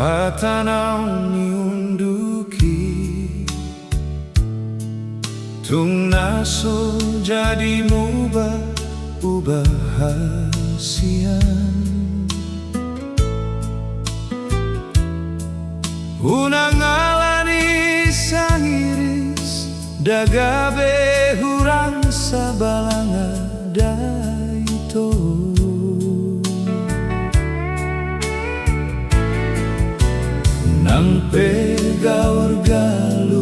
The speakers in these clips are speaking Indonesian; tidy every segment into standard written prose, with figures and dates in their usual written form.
Hatanaw ni unduki tung naso jadi ubah hasian unang alani sangiris dagabe hurang sabalanga daito nang pegaur galumbangi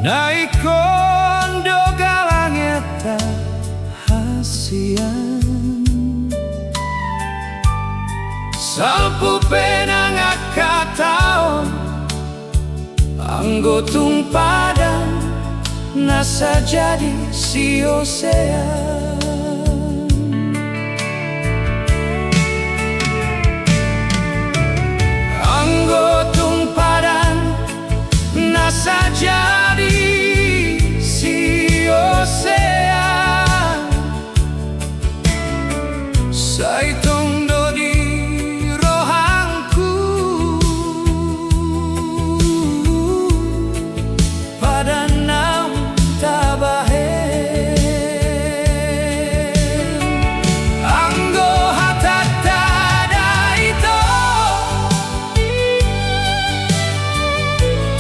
naikondo galangeta hasian salpu penang akataon anggotung padang nasa jadi siosean anggotung padang nasa jadi siosean saitong dodi rohangku pada nam tabahe anggo hatatada ito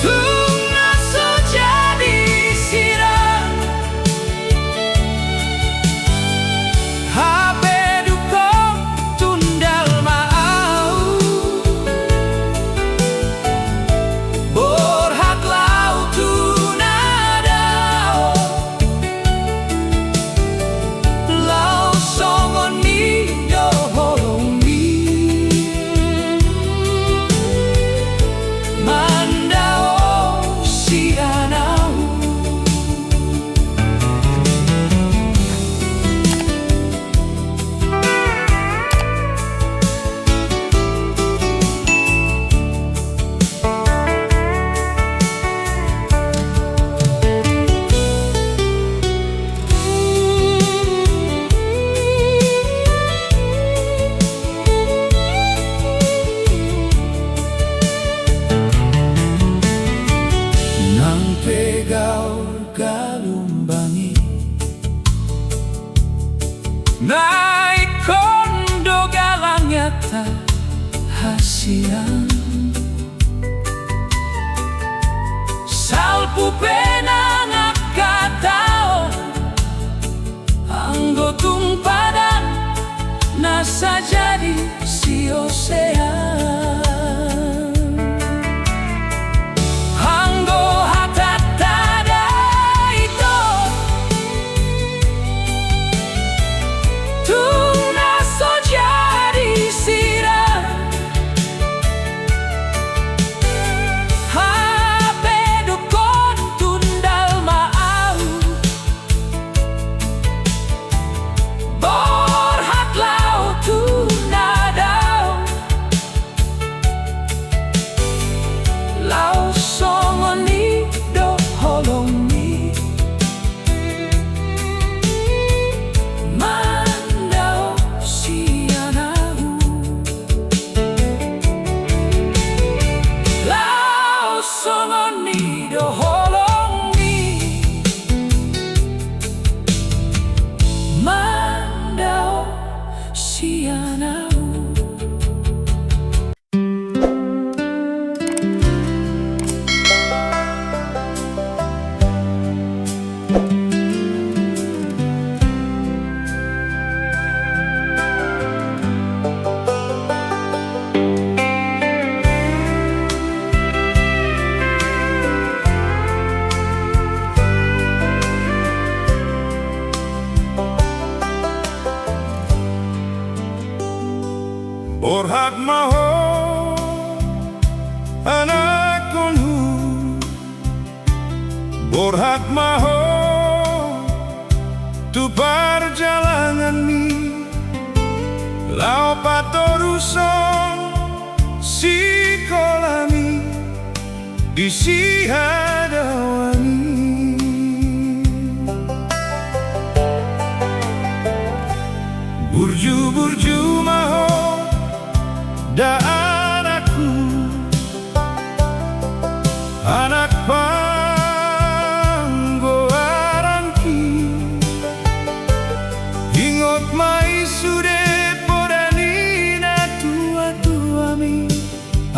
tung naso jadi sirang habe dukong tundal maau borhat lau tunadao lau songon mi doholong mi mandao sianau nang pegaur galumbangi naikondo galangeta hasian salpu penang akatao anggotung padang nasa jadi siosean anggo hatatada ito tung naso jadi sirang habe dukon tundal maau borhat lau tunadao lau songoni doholongi mandao sianau lau songoni doholongi mandao sianau. Borhat maho anak konhu borhat maho tu perjalanan ni lau patorusong si kolami di si hadawani burju maho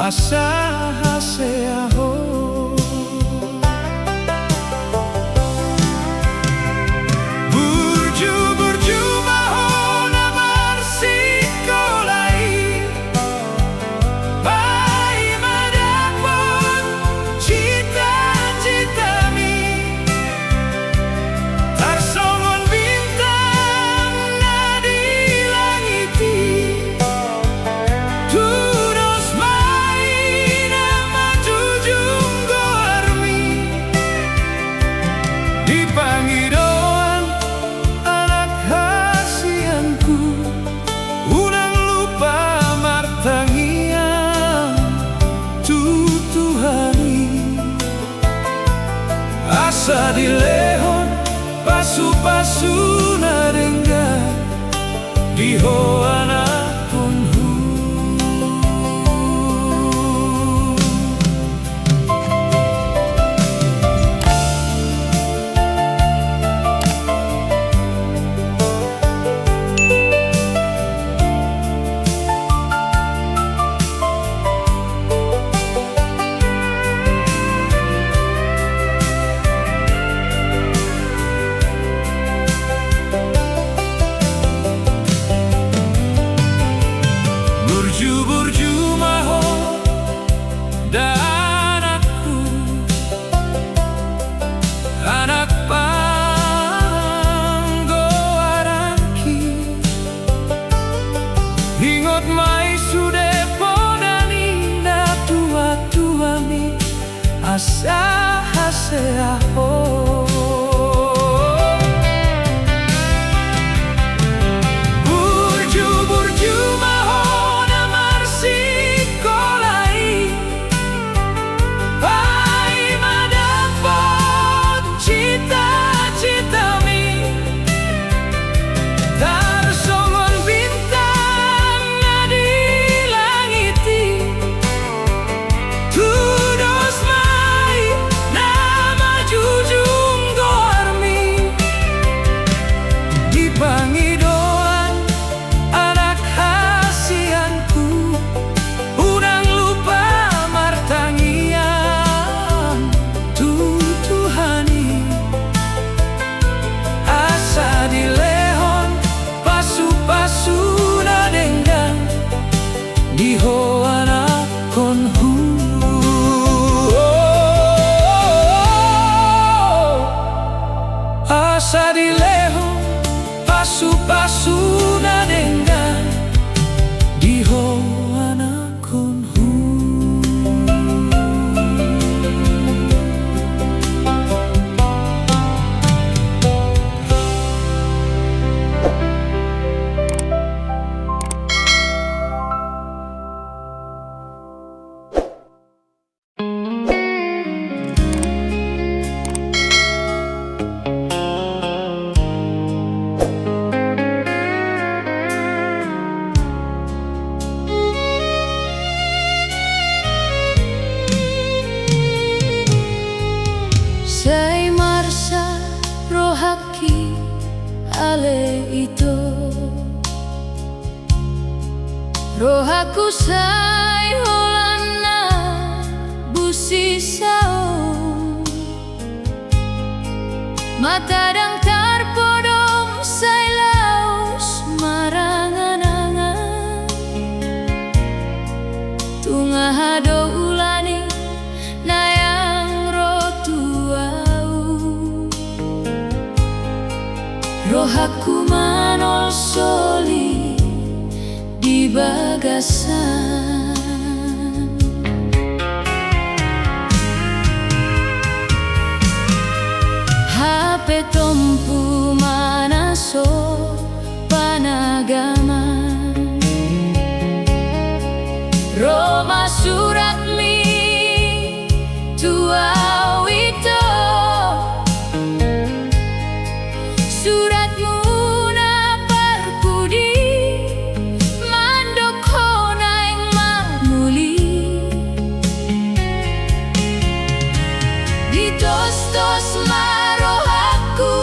asa haseaho. Burju-burju mahona marsikolai, pai madapun cita-citami. Tarsongon bintang nadi langiti, tunos main nama jujung goarmi. Dipangi doan anak hasianku, unang lupa martangian tutuhani. Asa dilehon pasu-pasu narengga diho anak punhu. Burju-burju maho da anakku, anak panggoaranki. Ingot mai sude podani na tua-tuami, asa haseaho. Burju-burju mahona marsikolai, pai madapot cita-citami. Tarsongon bintang nadi langiti, tudos mai nama jujung goarmi. Dipangi doan anak hasianku, unang lupa martangian tutuhani. Asa dilehon pasu-pasu nadenggang diho anak konhu. Asa dilehon pasu-pasu nadenggang diho anak konhu. Sei marsa rohaki ale ito, rohaku sai holana busi sao. Matadang tarpodom sai laos marangan-angan, tunga hado ulani nayang rotuau. Rohaku manol soli di bagasan, HP tompu manaso panagaman. Roma surat mi tua wito, suratmu na parkudi mandoko naing mamuli. Ditos-tos marohaku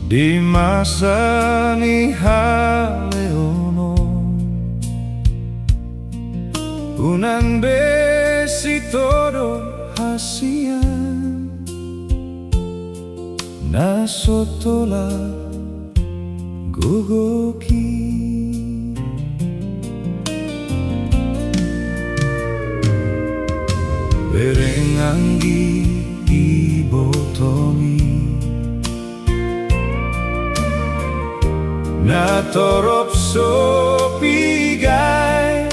di masa ni haleono unan besi todo hasian na sotola gogoki berenganggi ibotomi na torop so pigay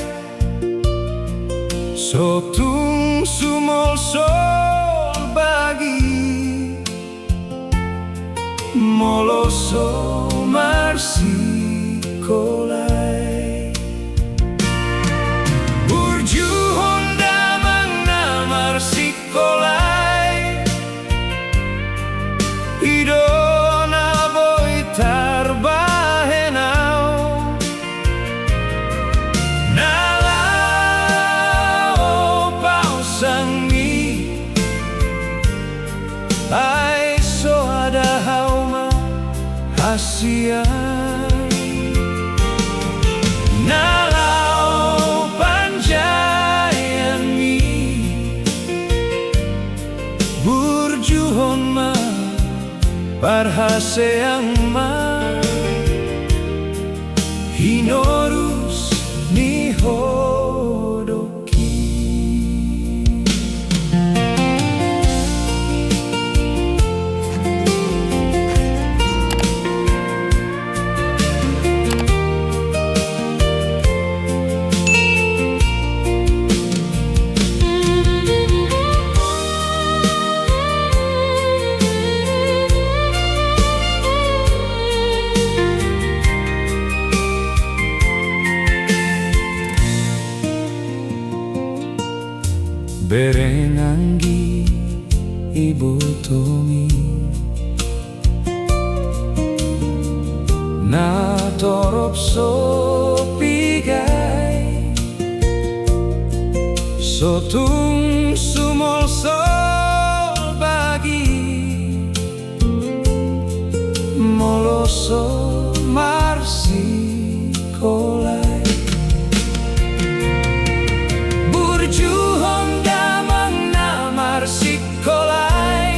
so tung sumol sol bagi moloso marsi kolay burju honda mangna marsi kolay idona boy tarbahenao nalao pausangni ay so ada hauma hasian nalau panjayan mi burjuhon ma parhaseang ma hinorus ni hodoki berenganggi ibotomi na torop so pigay so tung sumol sol bagi moloso marsi kolay burju honda mangna marsi kolay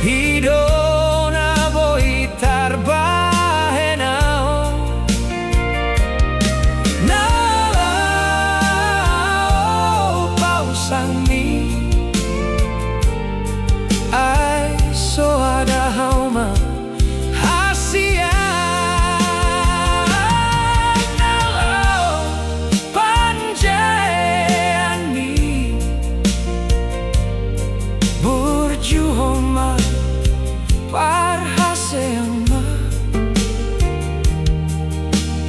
hidona boy tarbahenao nalau pausangni ay so ada hauma hasian nalau panjayan mi burjuhoma parhaseang ma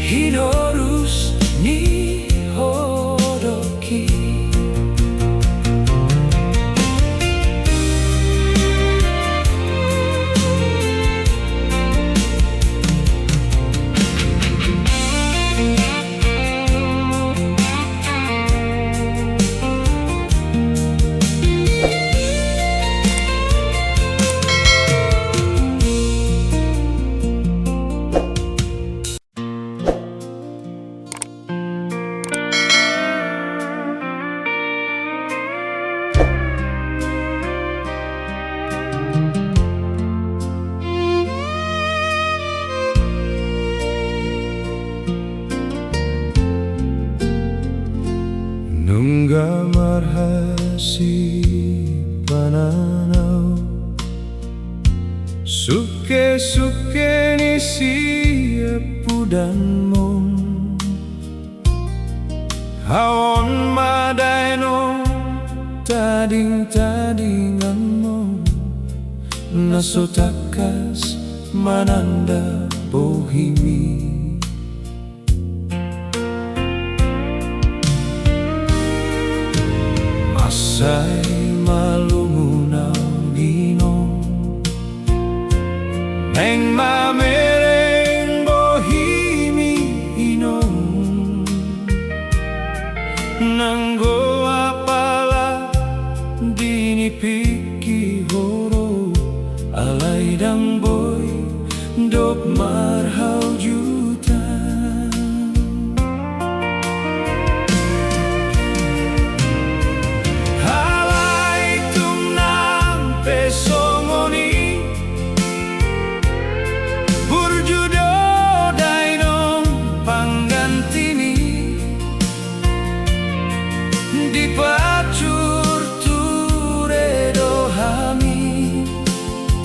hinorus ni hodoki nungga marhasi pananaw suke-suke ni siapudan mo hawon madayno tading-tadingan mo nasotakas mananda bohimi masay malumunaw dino neng mamereng bohimi inom nanggo apala dinipiki horo alay Nidang boy dop marhau jutan Halai tum nampe songoni Burjudo dainong panggantini Dipacur turedo hami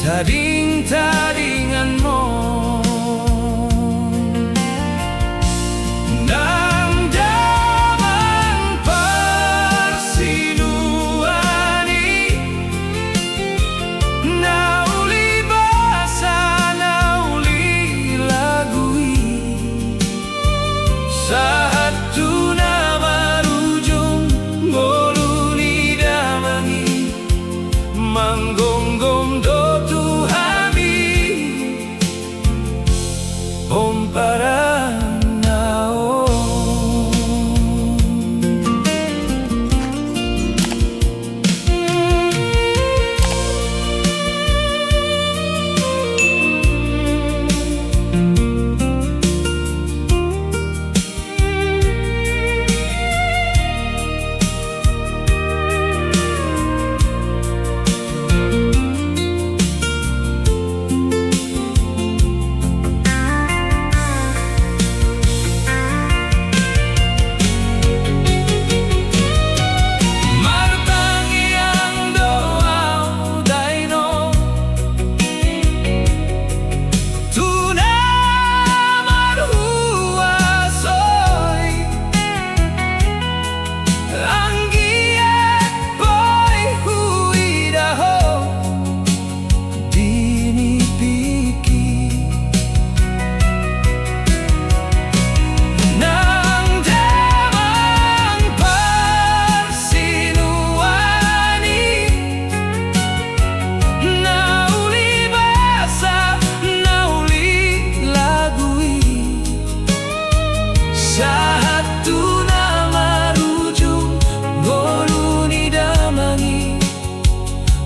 Tading-tadingan mo Nang damang parsinuani Nauli basa, nauli lagui Saat tu nama rujung Ngoluni damangi Manggonggong do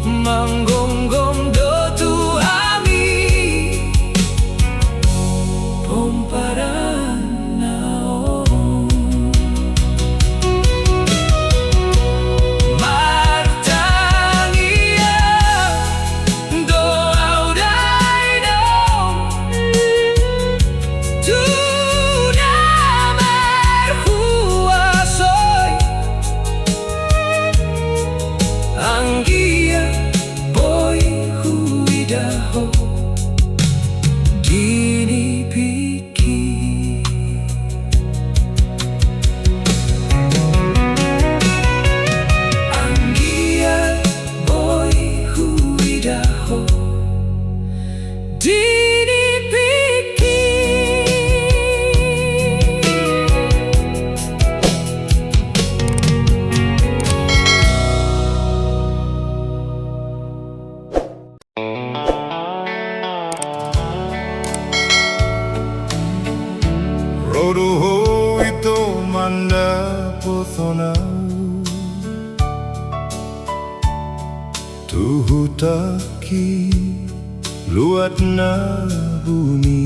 Manggonggong do tu ami Pomparanao Martangia do audainom Tu namer huasoy Anggia Daho dini piki Anggia boy huidaho dini piki Rodoho ito manda pothonau Tuhutaki luat na bumi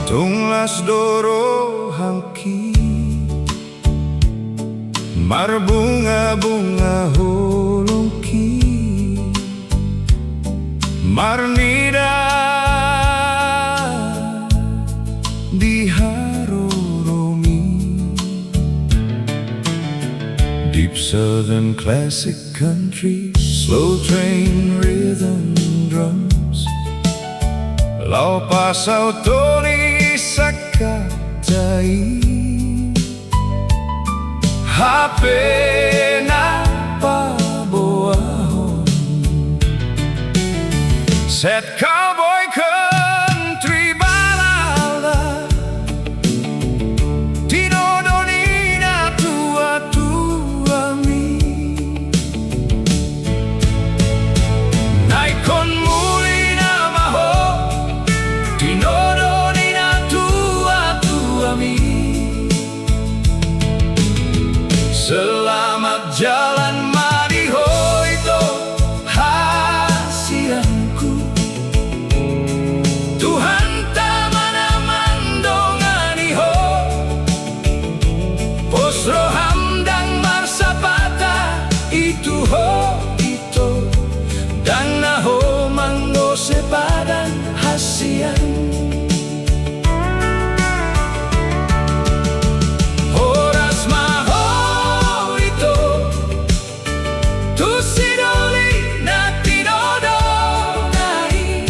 Tunglas doro hangki Mar bunga-bunga holongki Mar nida di haroromi Deep southern classic country Slow train rhythm drums Lau pasau Tony Sakatai HP na paboahon Set cowboy country Tuhan tamana mandongani ho Posro hamdang marsapata itu ho ito Dan naho manggo sepadan hasian Horas maho ito Tu sidoli na tinodo nai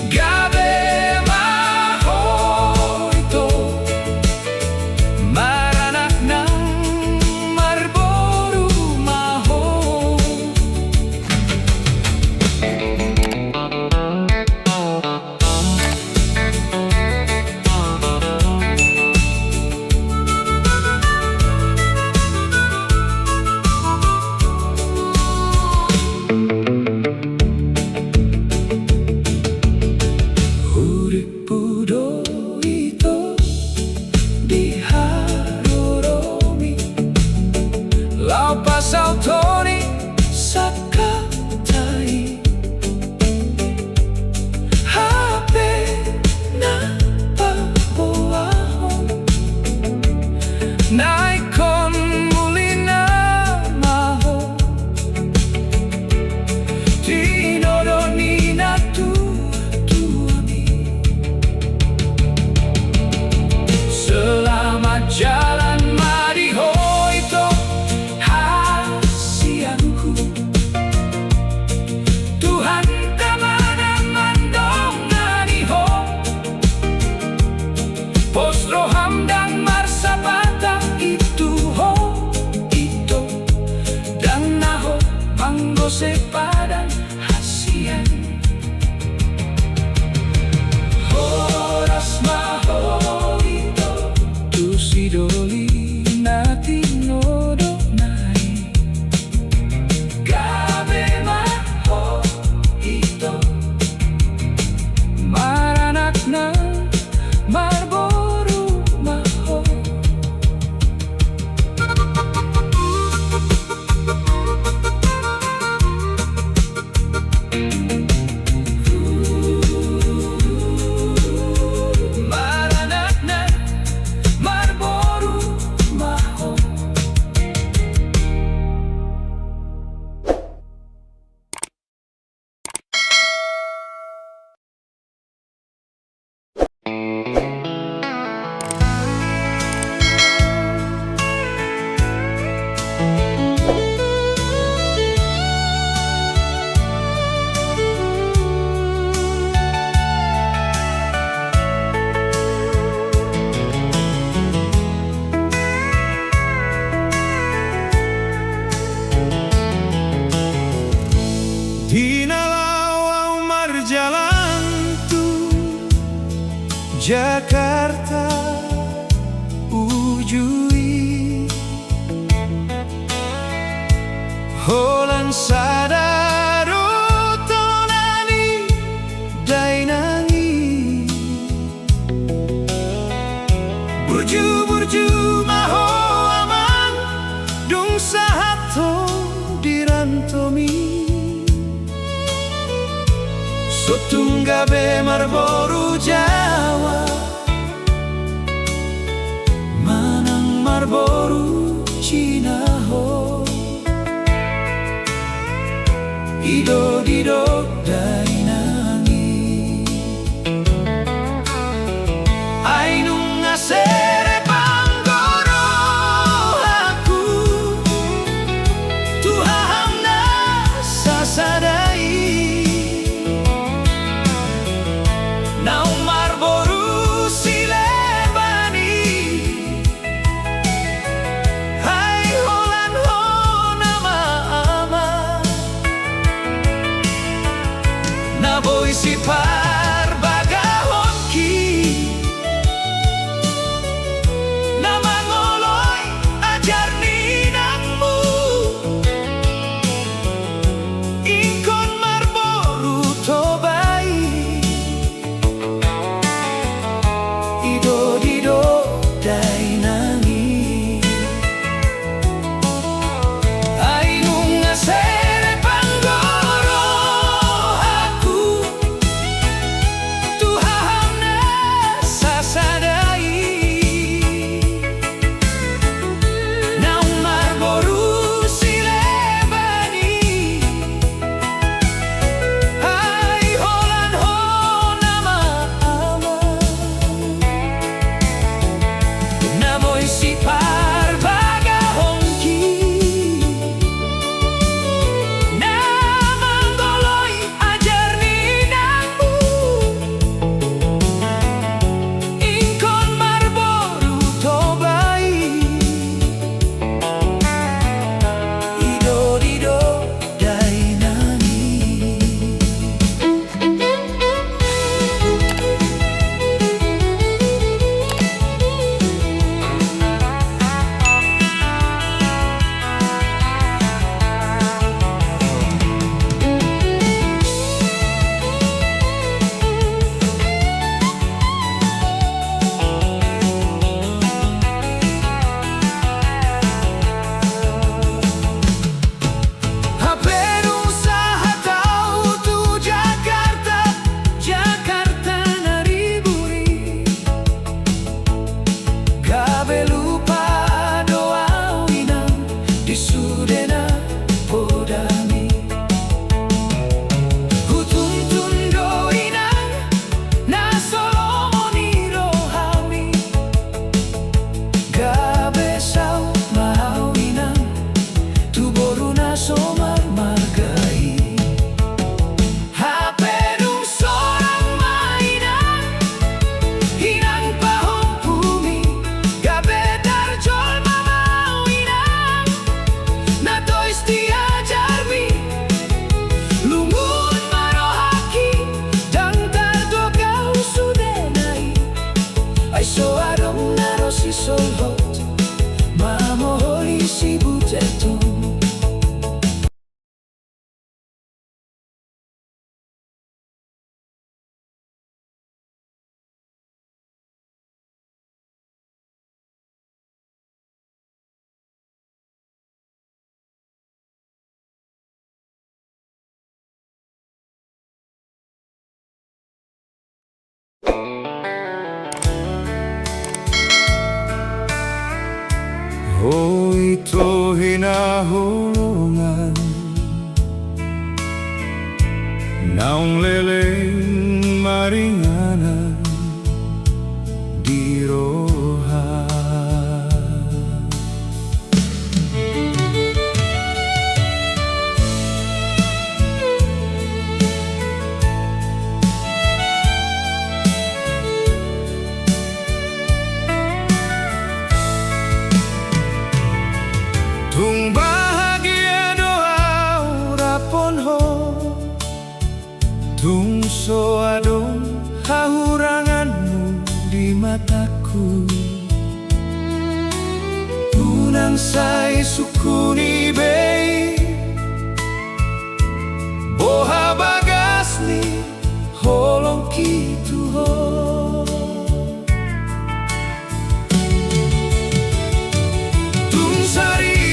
Gabe maho ito Maranak ng marboru maho Huripudo ito di haroromi Lau pasau toni sakatai Hape na pahoahon Naikon muli na maho Tinodo ni na tuami Selamat jalan mariho ito hasianku Tuhan tamana mandongani ho Posro hamdang marsapata itu ho ito Dan naho manggo sepadan hasian Horas maho ito Tu sidoli na tinodo nai Gabe maho ito Maranak na marboru maho Maranak na marboru maho Dinalau marjalan tu Jakarta ujui Holan sadaro tonani dainangi Burju-burju maho aman Dung sahato dirantomi Sotunggabe marboru Jawa Manang marboru Cina ho Ido-dido dainangi Ainung ngasere panggoro aku Tuhan na sasadai Nau marboru silebani Hai holan ho nama ama Na boy si par bagahonki Na mangoloy ajar ninangmu Ingkon marboru tobai Ido-dido dainangi Ainung ngasere panggoro aku solhot Mamoholi si buteton. Oh, ito hinahulungan naong leleng maringanan di roha. Tung bahagia doa urapon ho, tung so adong hahuranganmu di mataku. Unang say sukuni bei, boha bagas ni holong kitu ho. Tung sari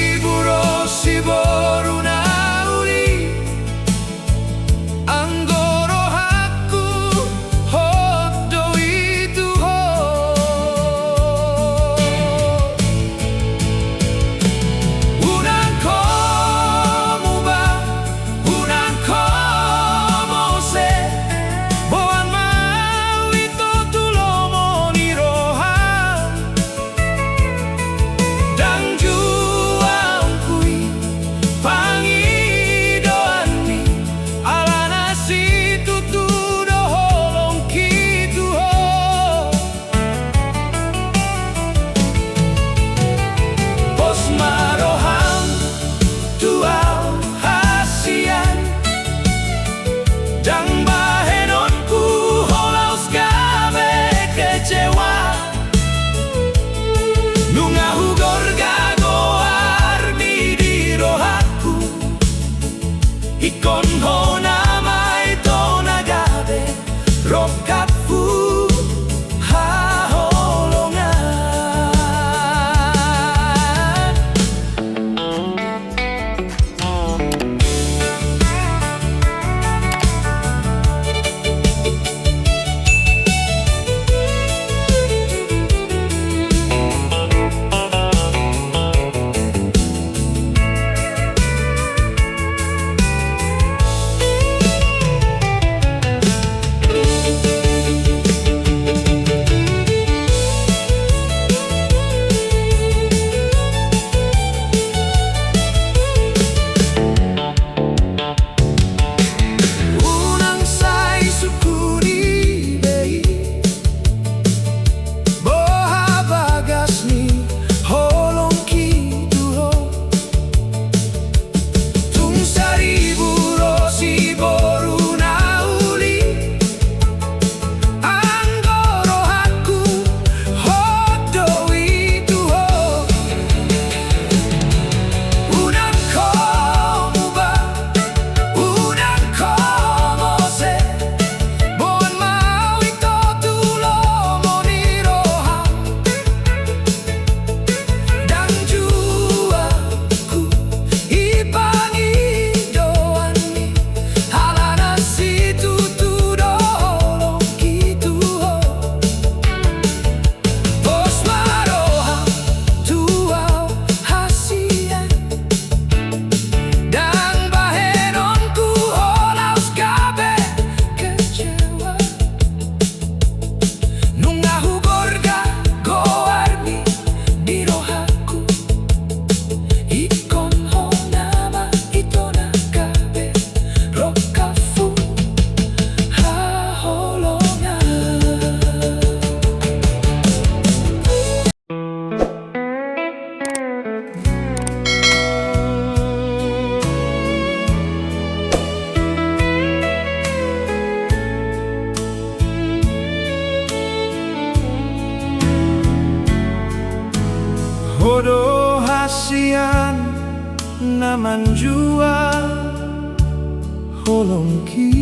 si boru na uli anggoro haku hodo itu ho. Unang komu ba unang komo se boan ma Hasian naman jua holongki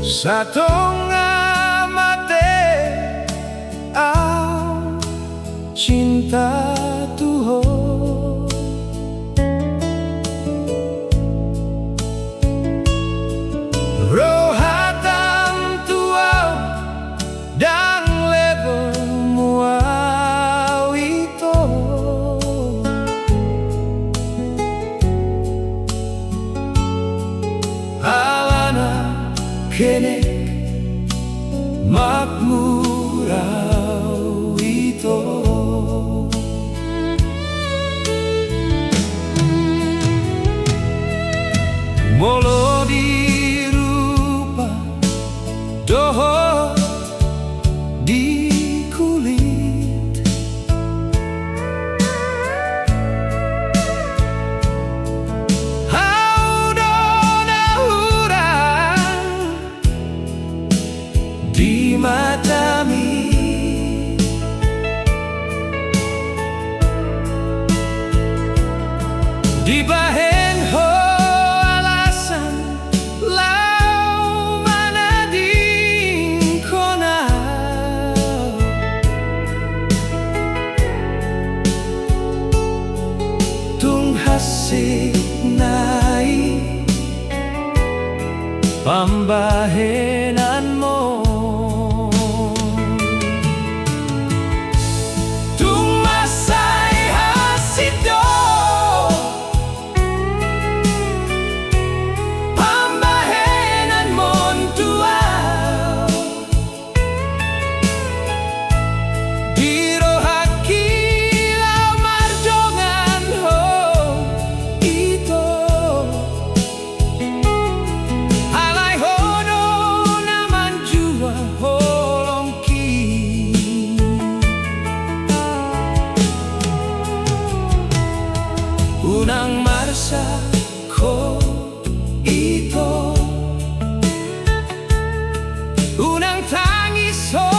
Satonga mate au cinta Tuho Rohatam tuau dan level muau itu Alana kene makmurau itu Molo di rupa doho di kulit Haudona hurang di matami di bahen ho alasan lau mana ding kona tung hasik nai pambahenan mo Unang marsa ko ito Unang tangis ho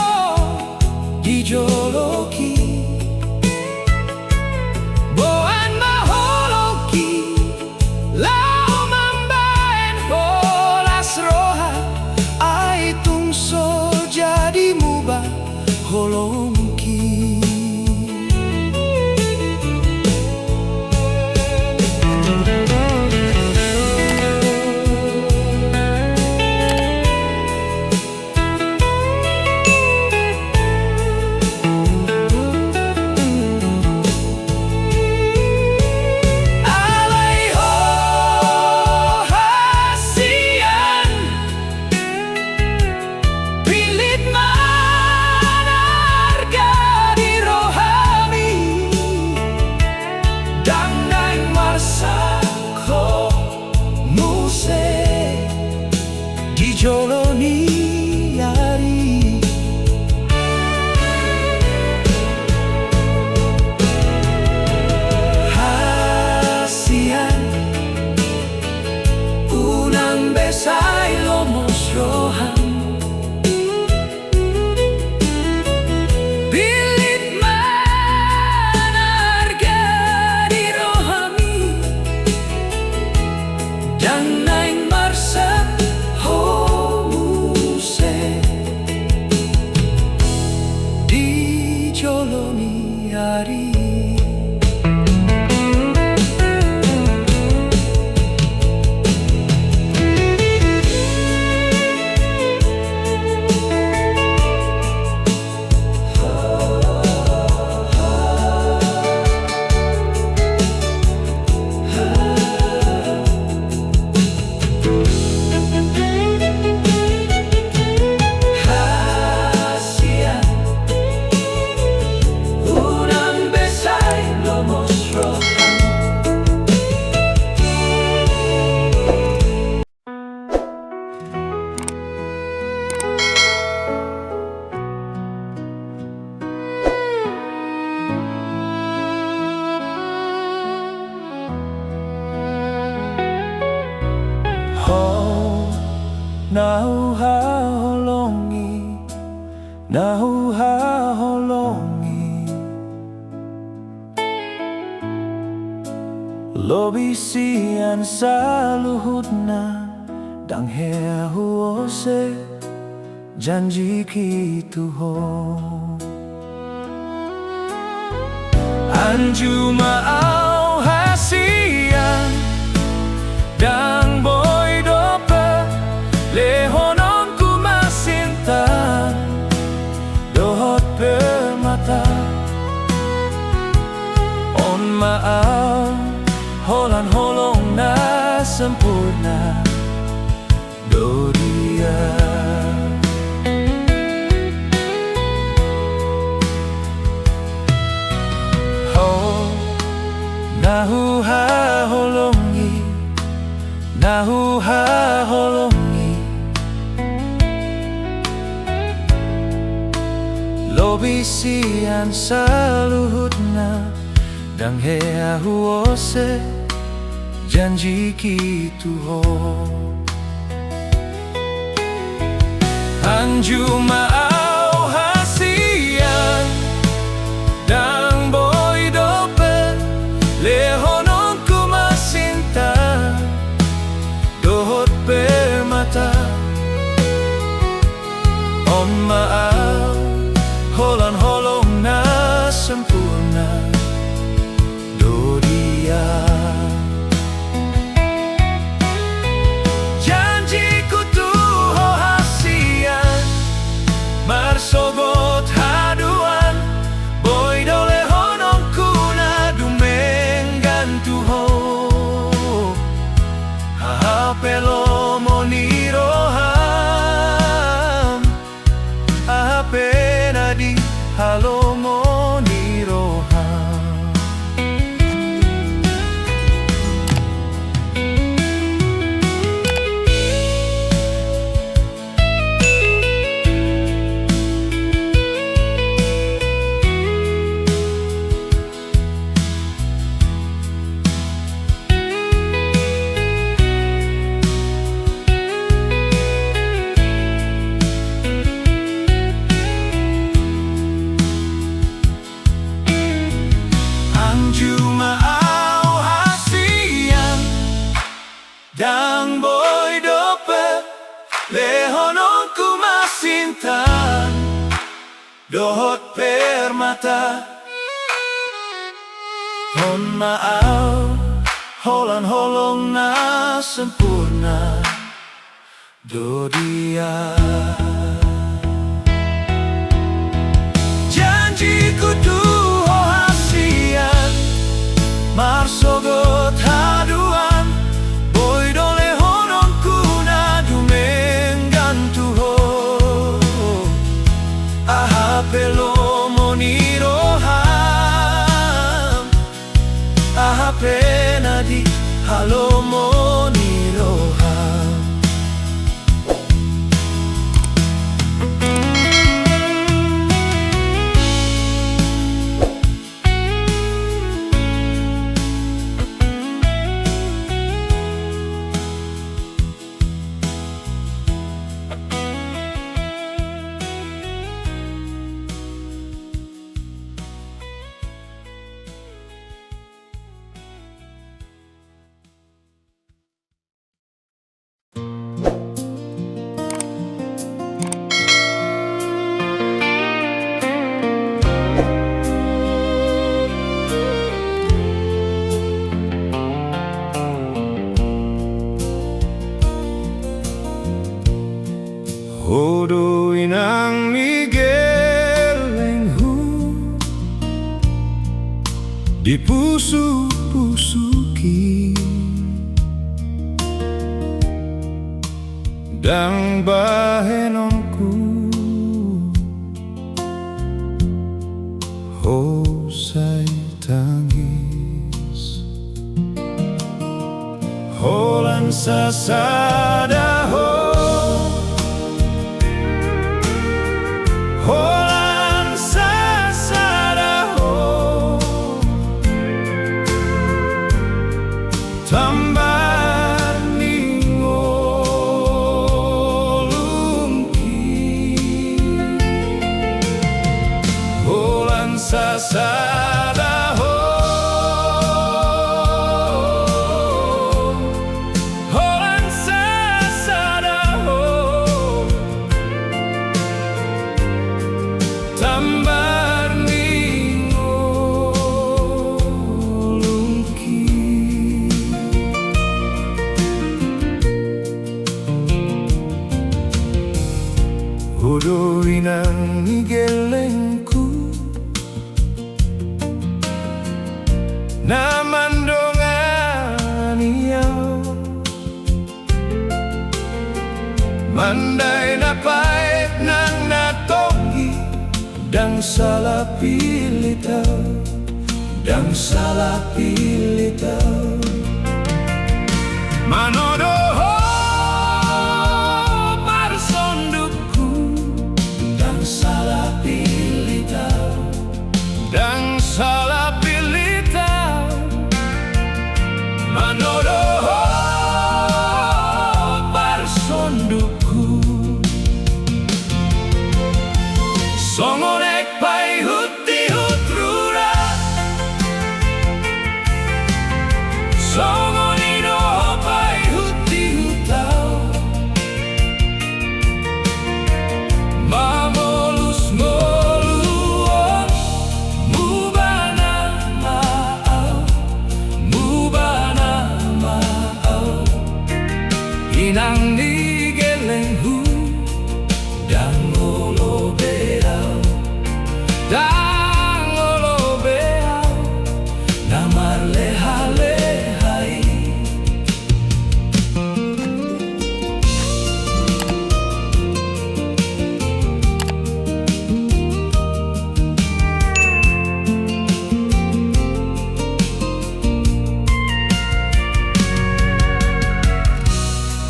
dijoloki Boan maholoki Lau mambaen holas roha Ai tungso jadi mubah holongki Joloni yari Hasian unang besay lomos rohan Pilit manarga di rohami Dan naing marsap Joloni yari Nau haolongi nahuhaholongi lobi sian sa luhod na danghea huose janji kituho anju maaw hasian dang boy dope lehonong kumasinta dohot permata on maaw holan holong na sempurna do dia nahuhaholongi lobi sian sa luhod na danghea huose janji kituho anju maaw hasian dang boy dope lehonong kumasinta dohot permata on maaw holan holong na sempurna do dia janjiku tuho hasian marsogot haduan boy dole honong kuna dumenggan tuho hahapelo moniroham ahapenadi halo moniroham dang boy dope lehonong kumasintan dohot permata on maaw holan holong na sempurna do dia janjiku tuho hasian marsogot haduan boy dole honong kuna dumenggan tuho ahapelo moniroham ahapenadi halo moniroham Odo inang Miguel lenghu di pusu-pusuki dang bahenonku hosai tangis holan sasada holan sasada tambar ningolungki inang igelengku na mandongan iyaw Manday na pait ng natongi Dang salah pilitaw Dang salah pilitaw Manodoho parsondukku Dang salah pilitaw Dang salah pilitaw Manodoho parsondukku Songonek pai huti hutrura Songonido pai huti hutau Mamolus moluon Mubana maau Mubana maau Inang nigelenghu Dangolo beau Dangolo beau Namar leha-lehai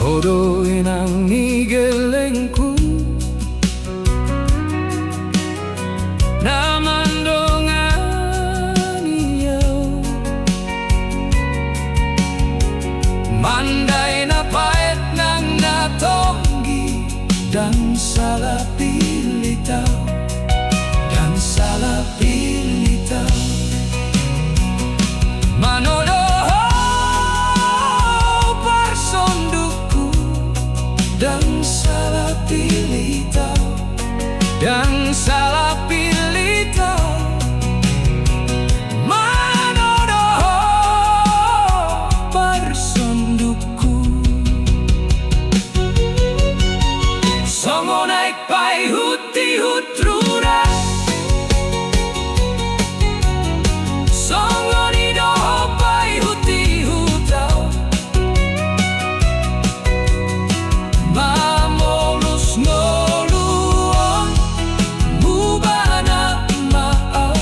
Odo inang igelengku na mandongan iyaw Manday na pait ng natonggi Dan salah pilitaw Dan salah pilitaw Manodoho parsondukku Dan salah pilitaw Dan salah pilitaw Manodoho parsondukku Songonaik pai huti hutrura Songonido pai huti hutau Mamolus ngoluon Mubana maau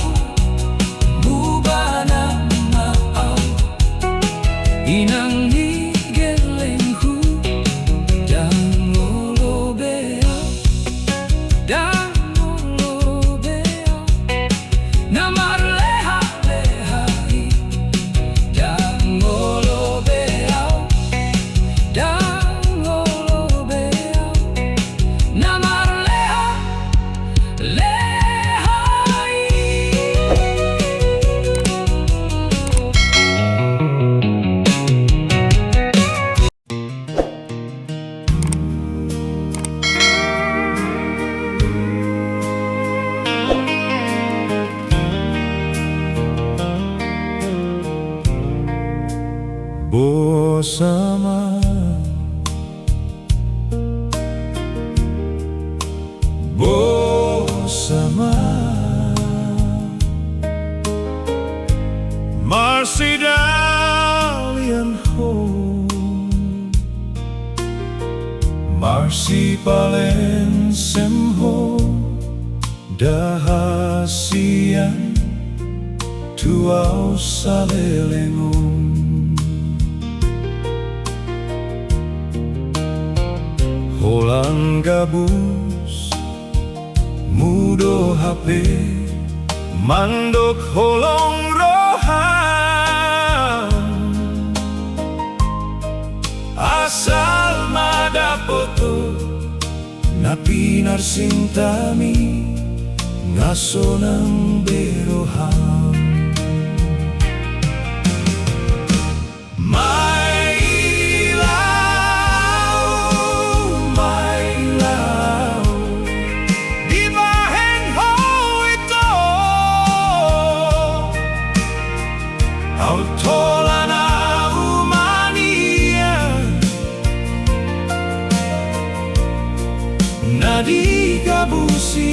Mubana maau Inang igelenghu Dangolo beau Dangolo beau Namar leha-lehai Dangolo beau Dangolo beau Namar leha-lehai Bersama Bersama Marsi dalian ho Marsi palen semho Dahasian tuau salelengong Holang gabus Mudo HP Mandok holong rohan Asal madapoto Napinar sintami Ngaso ng berohan Nadi kabusi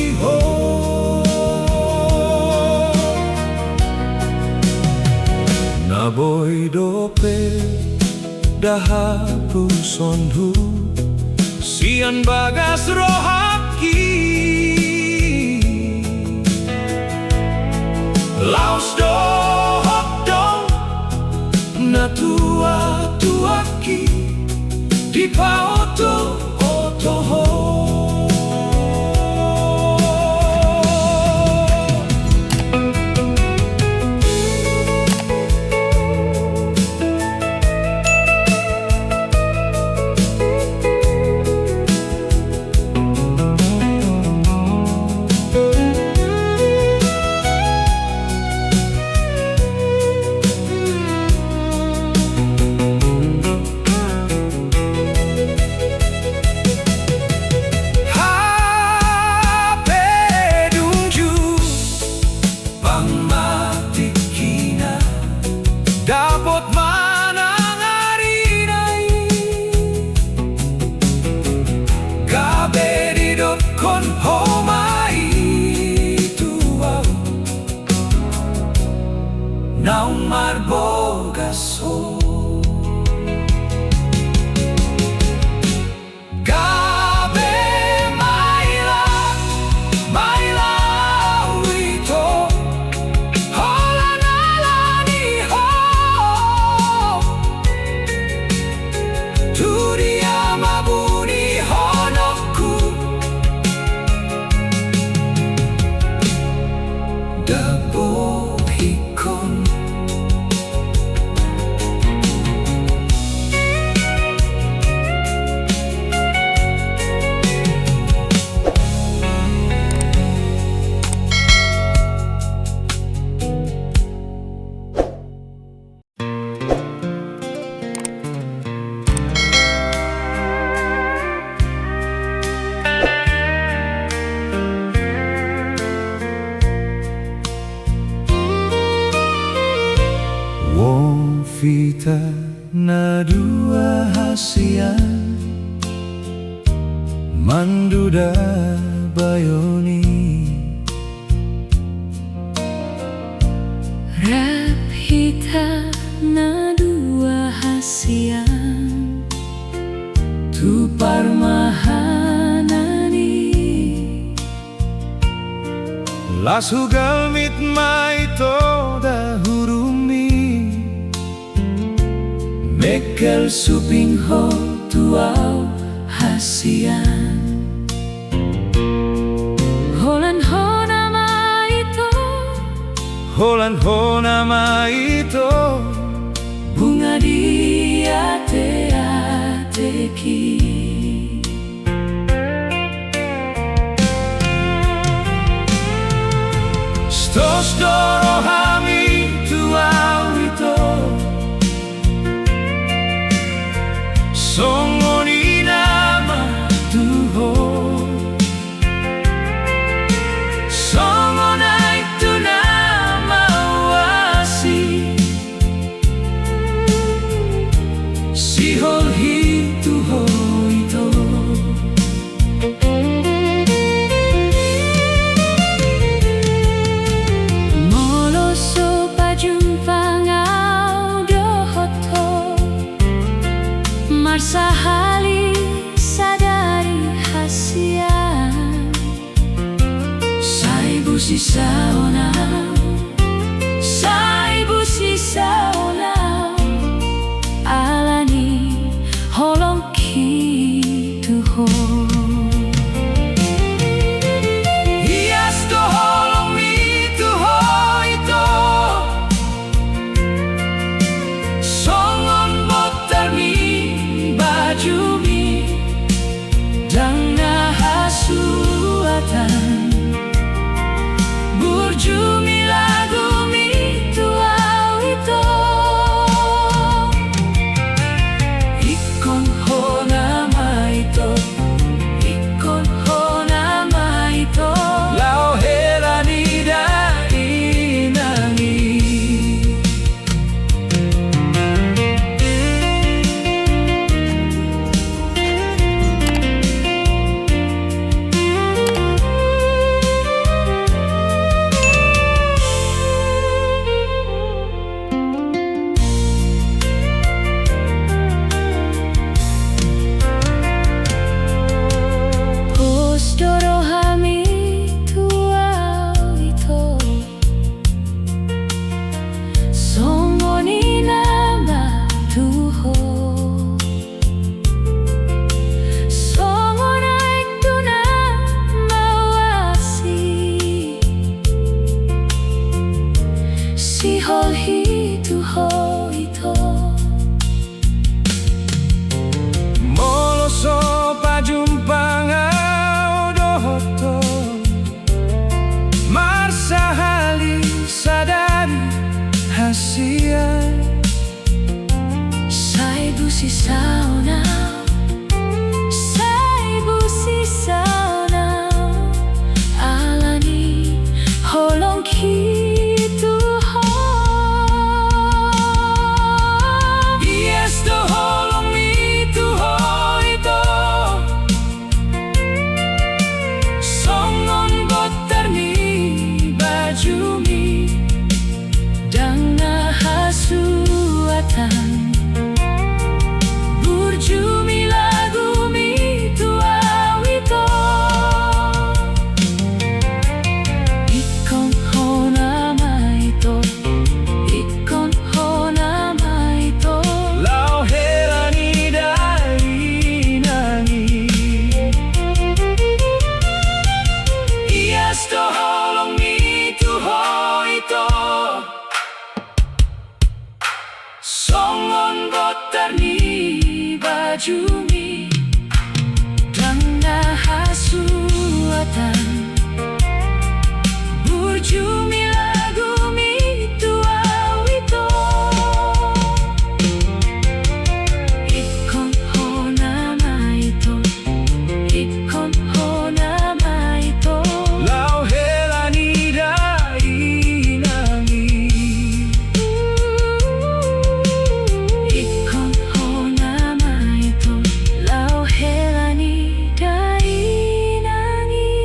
dope dahapusonhu sian bagas rohaki laos dohok dong na tua-tuaki di paoto otoho. Dapat manangarinay gabe didot kon homai tuaw naung marbogas ho gabe maila maila wito Vita na dua hasian manduda bayoni Rahita na dua hasian tu parmahanani lasugal mit maito dahurumi mekel supingho tuaw hasian Holan ho nama ito holan ho nama ito bunga di ate-ateki stos dorohami tuaw ito songoni nama tuho songona itu nama wasi sihol hituho ito moloso pajumpangau dohoto marsahali sadari hasian saibu sisaonau saibu sisaonau alani holong kituho hias to holong mituho ito songon botarmi bajumi dang nahasuatan burjumi Jumi Tengah hasuatan Burjumi lagu mitua wito Ikon ho nama ito Ikon ho nama ito Lau helani dai nangi Ikon ho nama ito Lau helani dai nangi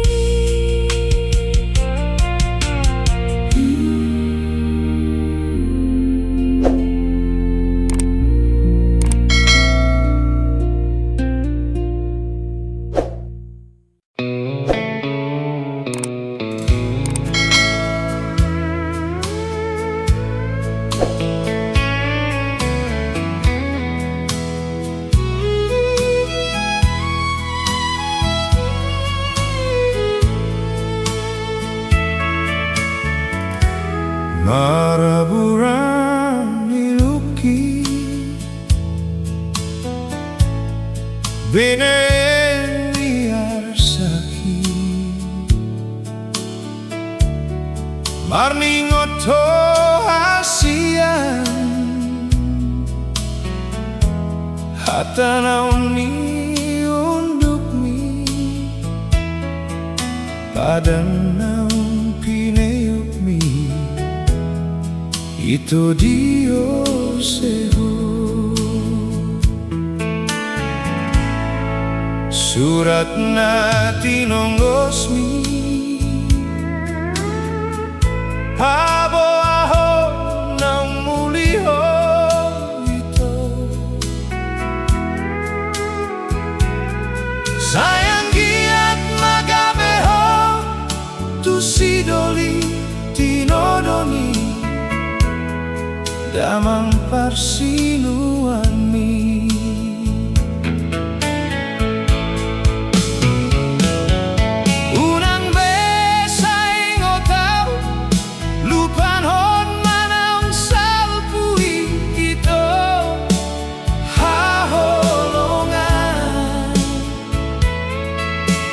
Maraburan niluki Bineni arsaki Marningoto hasian Hatta nauni undukmi Padan naun pineyukmi Ito Dioseho Surat na tinonggosmi Habo aho ng muliho ito Sayang giat magabeho Tu sidoli tinodoni Damang parsinuan mi Unang besay ngotaw Lupan hon manaong salpui ito Haholongan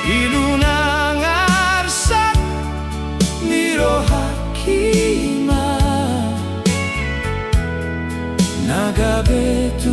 Ilunang arsak Mirohakima Nagabetu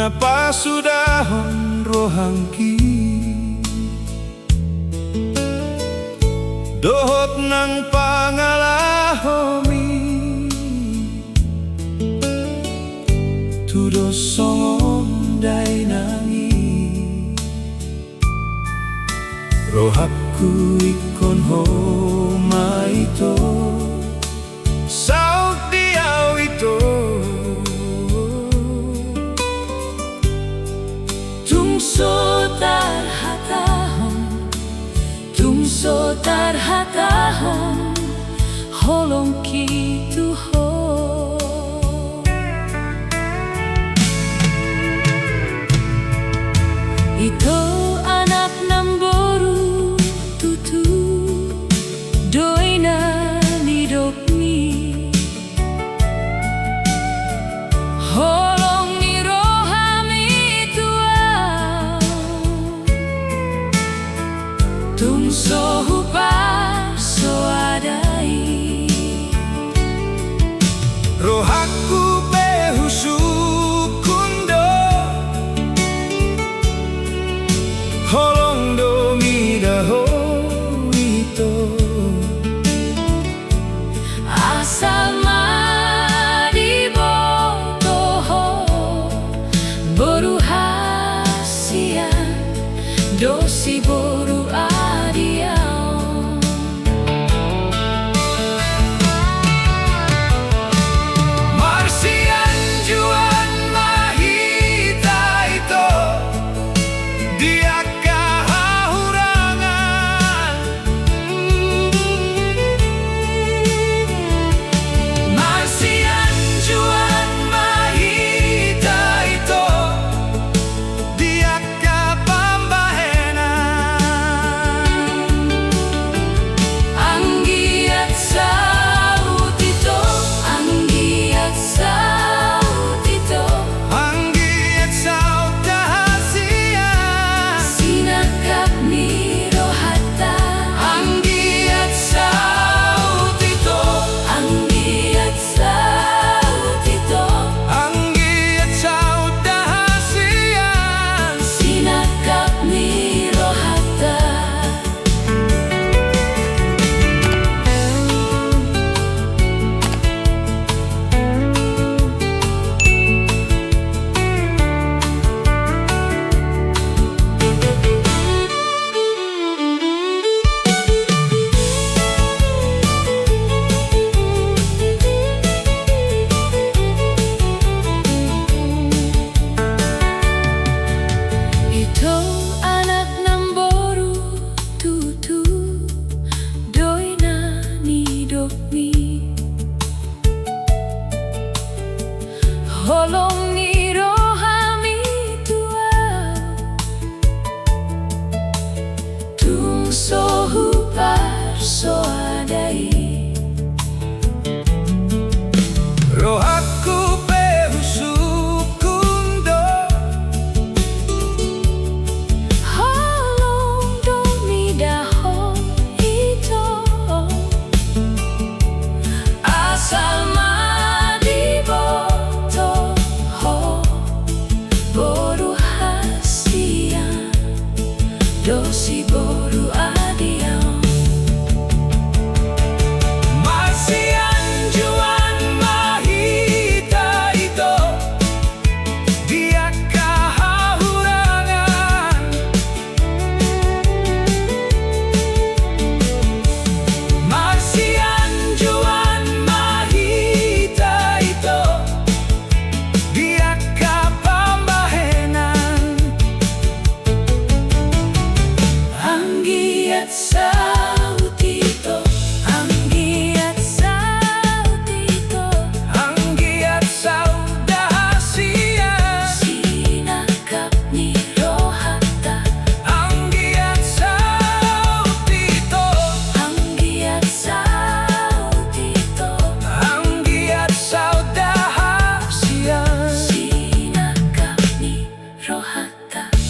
napasudahon rohangki dohot ng pangalahomi tudos songon dainangi rohakku ikon ho maito saud diaw ito tungso tarhatahon holong kituho ito anak ng boru tutu doy na nidokmi holong ni rohami tuaw tungso hupar so adai rohakku behusu kundo holong do midaho ito asal madibotoho boru hasian dosi boru adiau marsian juan mahita ito dia kahurangan marsian juan mahita ito dia kapambahenan anggiat saut ito anggiat saut ito anggiat saud dahasian sinakap ni rohata anggiat saud ito anggiat saut ito anggiat saud dahasian sinakap ni rohata ito anak ng boru tutu doy na nidokmi holong ni rohami tuaw tungso hupar so adai rohakku behusu kundo holong domidaho ito asal madibotoho boru hasian dosi boru adiau